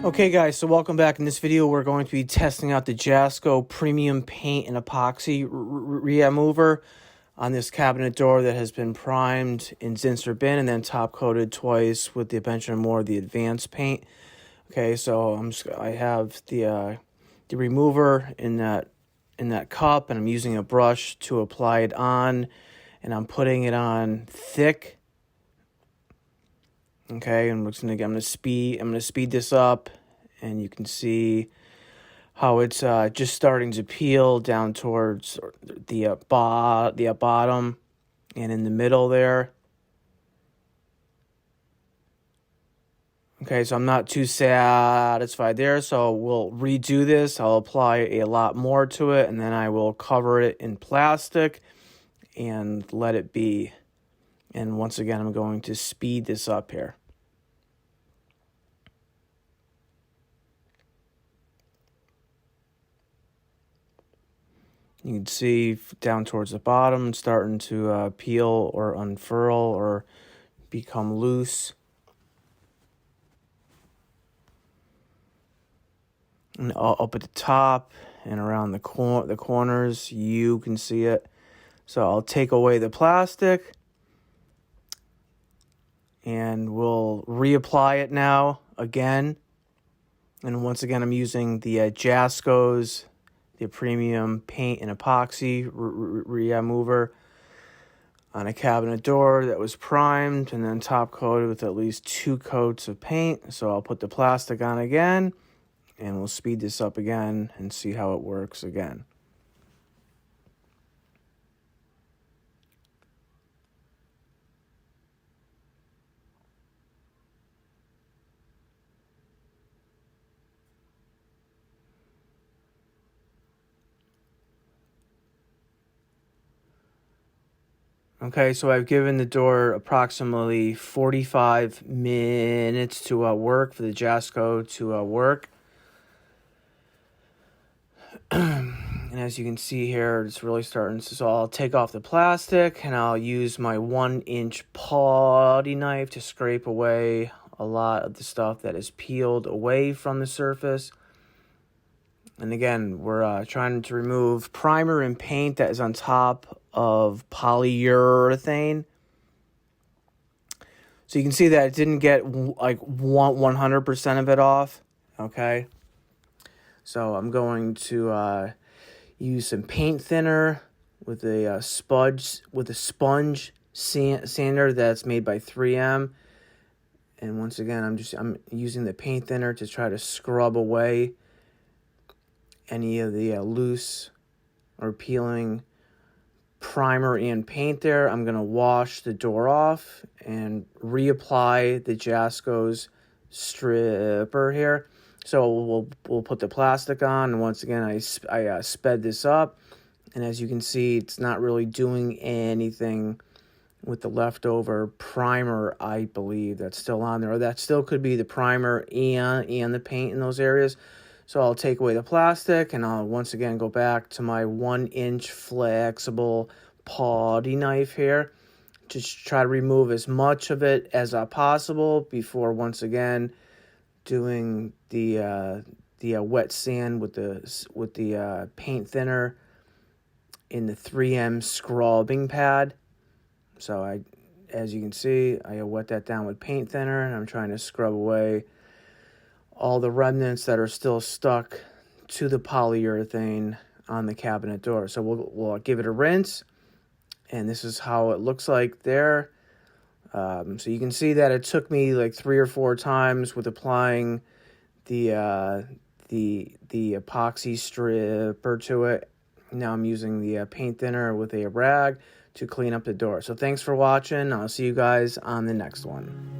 Okay guys, so welcome back. In this video we're going to be testing out the Jasco premium paint and epoxy remover on this cabinet door that has been primed in Zinsser bin and then top coated twice with the bench and more of the advanced paint. Okay, so I have the remover in that cup, and I'm using a brush to apply it on, and I'm putting it on thick. Okay, and I'm gonna speed this up, and you can see how it's just starting to peel down towards the bottom and in the middle there. Okay, so I'm not too satisfied there, so we'll redo this. I'll apply a lot more to it, and then I will cover it in plastic and let it be. And once again, I'm going to speed this up here. You can see down towards the bottom, it's starting to peel or unfurl or become loose. And up at the top and around the corners, you can see it. So I'll take away the plastic, and we'll reapply it now again. And once again, I'm using the Jasco's, the premium paint and epoxy remover on a cabinet door that was primed and then top coated with at least 2 coats of paint. So I'll put the plastic on again, and we'll speed this up again and see how it works again. Okay, so I've given the door approximately 45 minutes to work, for the Jasco to work. And as you can see here, it's really starting. So I'll take off the plastic, and I'll use my 1-inch putty knife to scrape away a lot of the stuff that is peeled away from the surface. And again, we're trying to remove primer and paint that is on top of polyurethane. So you can see that it didn't get like 100% of it off. Okay. So I'm going to use some paint thinner with a sponge sander that's made by 3M. And once again, I'm using the paint thinner to try to scrub away any of the loose or peeling primer and paint there. I'm going to wash the door off and reapply the Jasco's stripper here. So we'll put the plastic on, and once again I sped this up, and as you can see, it's not really doing anything with the leftover primer, I believe, that's still on there. Or that still could be the primer and the paint in those areas. So I'll take away the plastic, and I'll once again go back to my 1-inch flexible putty knife here. Just try to remove as much of it as possible before once again doing the wet sand with the paint thinner in the 3M scrubbing pad. So as you can see, I wet that down with paint thinner, and I'm trying to scrub away all the remnants that are still stuck to the polyurethane on the cabinet door. So we'll give it a rinse, and this is how it looks like there. So you can see that it took me like 3 or 4 times with applying the epoxy stripper to it. Now I'm using the paint thinner with a rag to clean up the door. So thanks for watching. I'll see you guys on the next one.